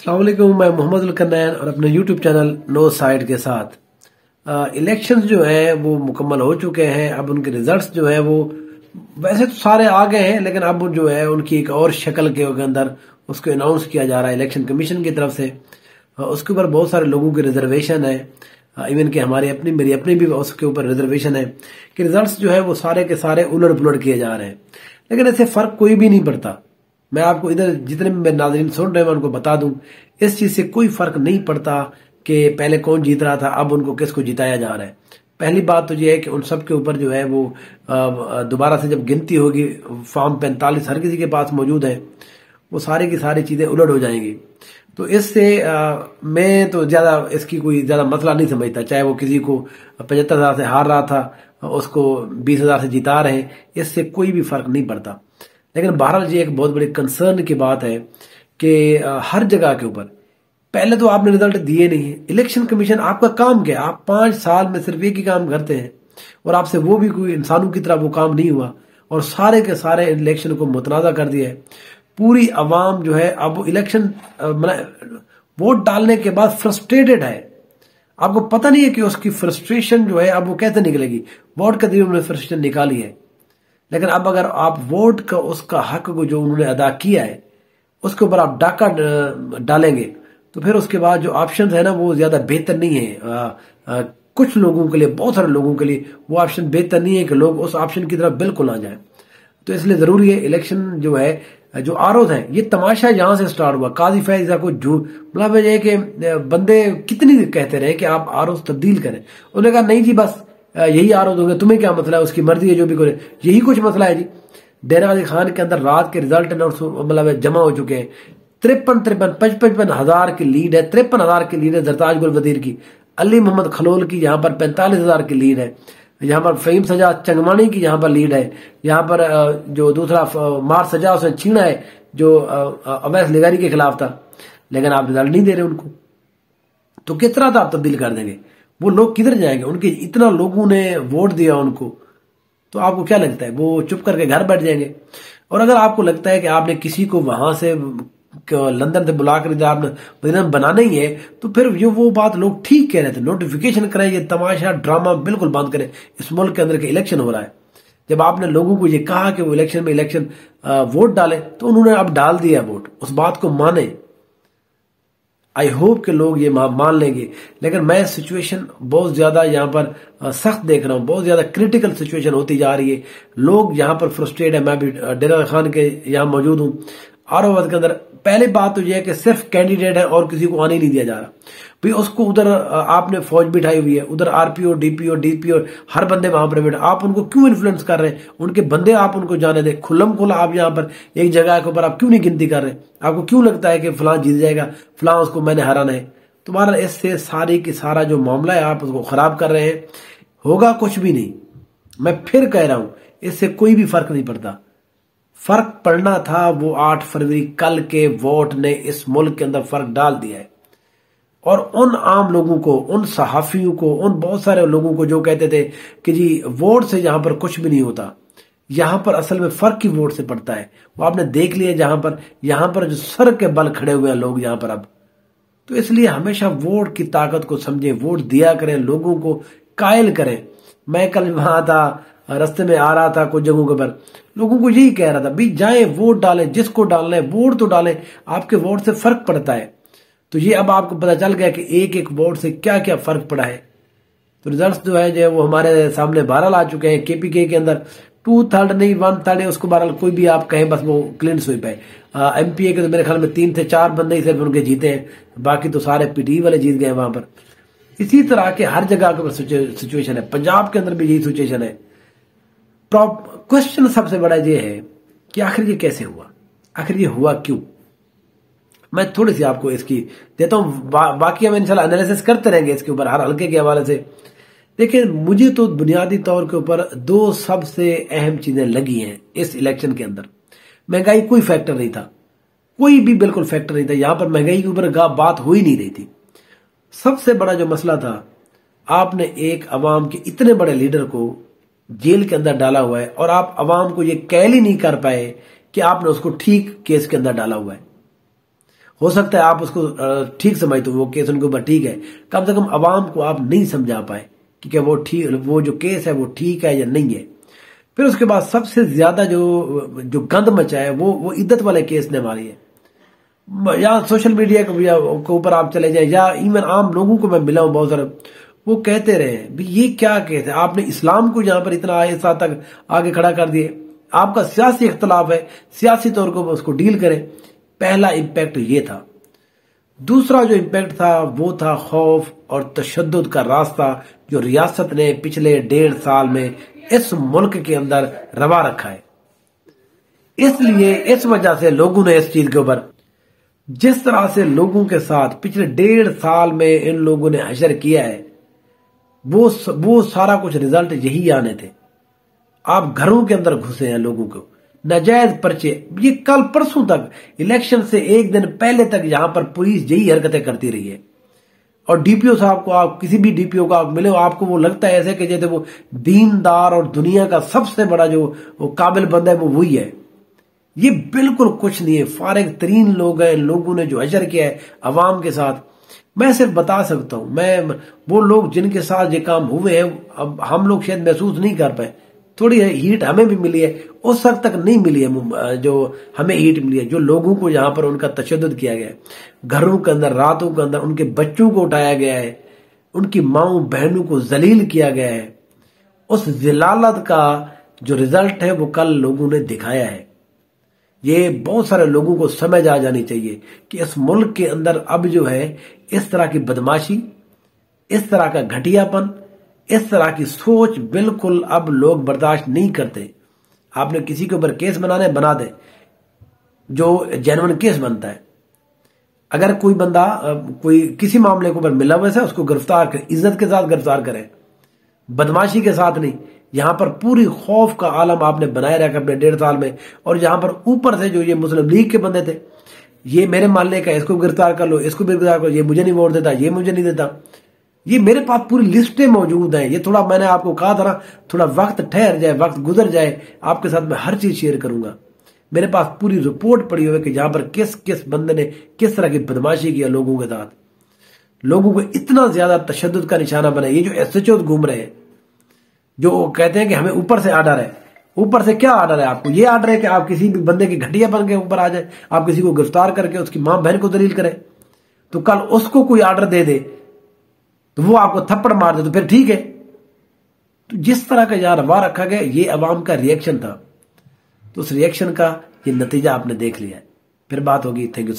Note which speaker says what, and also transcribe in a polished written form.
Speaker 1: अस्सलाम वालेकुम, मैं मोहम्मद अल-कन्नैन और अपने यूट्यूब चैनल नो साइड के साथ इलेक्शंस जो है वो मुकम्मल हो चुके हैं। अब उनके रिजल्ट्स जो है वो वैसे तो सारे आ गए हैं, लेकिन अब जो है उनकी एक और शक्ल के अंदर उसको अनाउंस किया जा रहा है इलेक्शन कमीशन की तरफ से। उसके ऊपर बहुत सारे लोगों की रिजर्वेशन है, इवन कि हमारी अपनी मेरी अपनी भी उसके ऊपर रिजर्वेशन है कि रिजल्ट्स जो है वो सारे के सारे उलट पुलट किए जा रहे हैं। लेकिन इससे फर्क कोई भी नहीं पड़ता। मैं आपको इधर जितने भी मेरे नाज़रीन सुन रहे हैं मैं उनको बता दूं, इस चीज से कोई फर्क नहीं पड़ता कि पहले कौन जीत रहा था, अब उनको किसको जिताया जा रहा है। पहली बात तो ये है कि उन सब के ऊपर जो है वो दोबारा से जब गिनती होगी, फॉर्म 45 हर किसी के पास मौजूद है, वो सारी की सारी चीजें उलट हो जाएंगी। तो इससे मैं तो ज्यादा इसकी कोई ज्यादा मसला नहीं समझता। चाहे वो किसी को 75,000 से हार रहा था उसको 20,000 से जिता रहे, इससे कोई भी फर्क नहीं पड़ता। लेकिन बहरहाल ये एक बहुत बड़ी कंसर्न की बात है कि हर जगह के ऊपर पहले तो आपने रिजल्ट दिए नहीं है। इलेक्शन कमीशन आपका काम क्या है? आप 5 साल में सिर्फ एक ही काम करते हैं और आपसे वो भी कोई इंसानों की तरह वो काम नहीं हुआ और सारे के सारे इलेक्शन को मुतनाज़ा कर दिया है। पूरी आवाम जो है अब इलेक्शन वोट डालने के बाद फ्रस्ट्रेटेड है। आपको पता नहीं है कि उसकी फ्रस्ट्रेशन जो है अब वो कैसे निकलेगी। वोट के जरिए उन्होंने फ्रस्ट्रेशन निकाली है, लेकिन अब अगर आप वोट का उसका हक को जो उन्होंने अदा किया है उसके ऊपर आप डाका डालेंगे तो फिर उसके बाद जो ऑप्शन है ना वो ज्यादा बेहतर नहीं है। कुछ लोगों के लिए, बहुत सारे लोगों के लिए वो ऑप्शन बेहतर नहीं है कि लोग उस ऑप्शन की तरफ बिल्कुल ना जाए। तो इसलिए जरूरी है इलेक्शन जो है, जो आरोप है, ये तमाशा यहां से स्टार्ट हुआ। काजी फैज को झूठ मतलब ये कि बंदे कितनी कहते रहे कि आप आरोप तब्दील करें, उन्होंने कहा नहीं जी बस यही आरोप होंगे, तुम्हें क्या मसला है, उसकी मर्जी है जो भी करे, यही कुछ मसला है जी। डेरा गाजी खान के अंदर रात के रिजल्ट मतलब जमा हो चुके हैं। 55 हजार की लीड है, 53,000 की लीड है जरताज गुल वजीर की। अली मोहम्मद खलोल की यहाँ पर 45,000 की लीड है। यहाँ पर फहीम सजा चंगमानी की यहाँ पर लीड है। यहाँ पर जो दूसरा मार सजा उसने छीना है जो अवैस लिगारी के खिलाफ था, लेकिन आप रिजल्ट नहीं दे रहे उनको, तो किस तरह आप तब्दील कर देंगे? वो लोग किधर जाएंगे? उनके इतना लोगों ने वोट दिया उनको, तो आपको क्या लगता है वो चुप करके घर बैठ जाएंगे? और अगर आपको लगता है कि आपने किसी को वहां से लंदन से बुला कर आपने बनाना ही है, तो फिर ये वो बात लोग ठीक कह रहे थे, नोटिफिकेशन करें, ये तमाशा ड्रामा बिल्कुल बंद करें। इस मुल्क के अंदर के इलेक्शन हो रहा है, जब आपने लोगों को ये कहा कि वो इलेक्शन वोट डालें तो उन्होंने अब डाल दिया वोट, उस बात को माने। आई होप कि लोग ये मान लेंगे। लेकिन मैं सिचुएशन बहुत ज्यादा यहाँ पर सख्त देख रहा हूँ, बहुत ज्यादा क्रिटिकल सिचुएशन होती जा रही है। लोग यहाँ पर फ्रस्ट्रेट है। मैं भी डेरा खान के यहाँ मौजूद हूँ। आरोप के अंदर पहली बात तो यह है कि सिर्फ कैंडिडेट है और किसी को आने नहीं दिया जा रहा। भाई उसको उधर आपने फौज बिठाई हुई है, उधर आरपीओ डीपीओ डीपीओ हर बंदे वहां पर बैठे, आप उनको क्यों इन्फ्लुएंस कर रहे हैं? उनके बंदे आप उनको जाने दें खुल्लम खुल्ला। आप यहाँ पर एक जगह के ऊपर आप क्यों नहीं गिनती कर रहे? आपको क्यों लगता है कि फलां जीत जाएगा, फलां उसको मैंने हराना है? तुम्हारा इससे सारी की सारा जो मामला है आप उसको खराब कर रहे हैं। होगा कुछ भी नहीं। मैं फिर कह रहा हूं, इससे कोई भी फर्क नहीं पड़ता। फर्क पड़ना था वो 8 फरवरी कल के वोट ने इस मुल्क के अंदर फर्क डाल दिया है। और उन आम लोगों को, उन सहाफियों को, उन बहुत सारे लोगों को जो कहते थे कि जी वोट से यहां पर कुछ भी नहीं होता, यहां पर असल में फर्क ही वोट से पड़ता है, वो आपने देख लिया। यहां पर जो सर के बल खड़े हुए हैं लोग यहां पर अब, तो इसलिए हमेशा वोट की ताकत को समझे, वोट दिया करें, लोगों को कायल करें। मैं कल वहां था, रास्ते में आ रहा था, कुछ जगहों के पर लोगों को यही कह रहा था, भाई जाएं वोट डालें, जिसको डालना है वोट तो डालें, आपके वोट से फर्क पड़ता है। तो ये अब आपको पता चल गया कि एक एक वोट से क्या क्या फर्क पड़ा है। तो रिजल्ट्स जो है वो हमारे सामने बहरहाल आ चुके हैं। केपीके के अंदर 2/3 नहीं 1/3 है, उसको बहरहाल कोई भी आप कहें, बस वो क्लीन स्वीप है। एमपीए के तो मेरे ख्याल में 3 से 4 बंदे ही सिर्फ उनके जीते हैं, बाकी तो सारे पीटी वाले जीत गए वहां पर। इसी तरह के हर जगह के सिचुएशन है। पंजाब के अंदर भी यही सिचुएशन है। क्वेश्चन सबसे बड़ा ये है कि आखिर ये कैसे हुआ, आखिर ये हुआ क्यों? मैं थोड़ी सी आपको इसकी देता हूं, बाकी हम इंशाल्लाह एनालिसिस करते रहेंगे इसके ऊपर हर हल्के के हवाले से। देखिए, मुझे तो बुनियादी तौर के ऊपर 2 सबसे अहम चीजें लगी हैं इस इलेक्शन के अंदर। महंगाई कोई फैक्टर नहीं था, कोई भी बिल्कुल फैक्टर नहीं था। यहां पर महंगाई के ऊपर बात हो ही नहीं रही थी। सबसे बड़ा जो मसला था, आपने एक अवाम के इतने बड़े लीडर को जेल के अंदर डाला हुआ है और आप अवाम को ये कैल ही नहीं कर पाए कि आपने उसको ठीक केस के अंदर डाला हुआ है। हो सकता है आप उसको ठीक समझते हो, वो केस उनके ऊपर ठीक है, कम से कम अवाम को आप नहीं समझा पाए कि क्या वो जो केस है वो ठीक है या नहीं है। फिर उसके बाद सबसे ज्यादा जो जो गंद मचा है वो इद्दत वाले केस ने मारी है। या सोशल मीडिया के ऊपर आप चले जाए, या इवन आम लोगों को मैं मिला हूं बहुत सारे, वो कहते रहे भी ये क्या केस है, आपने इस्लाम को यहां पर इतना इस हद तक आगे खड़ा कर दिए, आपका सियासी इख्तलाफ है, सियासी तौर पर उसको डील करें। पहला इम्पैक्ट ये था। दूसरा जो इम्पैक्ट था वो था खौफ और तशद्दुद का रास्ता जो रियासत ने पिछले 1.5 साल में इस मुल्क के अंदर रवा रखा है। इसलिए इस वजह से लोगों ने इस चीज के ऊपर, जिस तरह से लोगों के साथ पिछले 1.5 साल में इन लोगों ने हशर किया है, वो सारा कुछ रिजल्ट यही आने थे। आप घरों के अंदर घुसे हैं, लोगों को नाजायज पर्चे, ये कल परसों तक इलेक्शन से एक दिन पहले तक यहां पर पुलिस यही हरकतें करती रही है। और डीपीओ साहब को, आप किसी भी डीपीओ को आप मिले हो, आपको वो लगता है ऐसे कि जैसे वो दीनदार और दुनिया का सबसे बड़ा जो वो काबिल बंदा है वो वही है। ये बिल्कुल कुछ नहीं है, फारिग तरीन लोग हैं। लोगों ने जो हशर किया है अवाम के साथ, मैं सिर्फ बता सकता हूं, मैं वो लोग जिनके साथ ये काम हुए हैं, अब हम लोग शायद महसूस नहीं कर पाए। थोड़ी हीट हमें भी मिली है, उस हद तक नहीं मिली है जो हमें हीट मिली है। जो लोगों को यहाँ पर उनका तशद्दुद किया गया है, घरों के अंदर, रातों के अंदर उनके बच्चों को उठाया गया है, उनकी माओं बहनों को जलील किया गया है, उस जिलालत का जो रिजल्ट है वो कल लोगों ने दिखाया है। ये बहुत सारे लोगों को समझ आ जानी चाहिए कि इस मुल्क के अंदर अब जो है इस तरह की बदमाशी, इस तरह का घटियापन, इस तरह की सोच बिल्कुल अब लोग बर्दाश्त नहीं करते। आपने किसी के ऊपर केस बनाने, बना दे, जो जेन्युइन केस बनता है। अगर कोई बंदा कोई किसी मामले के ऊपर मिला हुआ है, उसको गिरफ्तार करें, इज्जत के साथ गिरफ्तार करें, बदमाशी के साथ नहीं। यहां पर पूरी खौफ का आलम आपने बनाए रखा अपने 1.5 साल में। और यहां पर ऊपर से जो ये मुस्लिम लीग के बंदे थे, ये मेरे मोहल्ले का, इसको गिरफ्तार कर लो, इसको भी गिरफ्तार करो, ये मुझे नहीं वोट देता, ये मुझे नहीं देता, ये मेरे पास पूरी लिस्टें मौजूद हैं। ये थोड़ा मैंने आपको कहा था ना, थोड़ा वक्त ठहर जाए, वक्त गुजर जाए, आपके साथ मैं हर चीज शेयर करूंगा। मेरे पास पूरी रिपोर्ट पड़ी हुई है कि जहां पर किस किस बंदे ने किस तरह की बदमाशी किया लोगों के साथ, लोगों को इतना ज्यादा तशद्दुद का निशाना बना। ये जो एसएचओ घूम रहे हैं, जो कहते हैं कि हमें ऊपर से आर्डर है, ऊपर से क्या आर्डर है आपको? ये आर्डर है कि आप किसी भी बंदे की घटियापन के ऊपर आ जाए, आप किसी को गिरफ्तार करके उसकी मां बहन को दलील करें, तो कल उसको कोई आर्डर दे दे तो वो आपको थप्पड़ मार दे तो फिर ठीक है। तो जिस तरह का यहां रवा रखा गया, ये अवाम का रिएक्शन था, तो उस रिएक्शन का ये नतीजा आपने देख लिया है। फिर बात होगी। Thank you.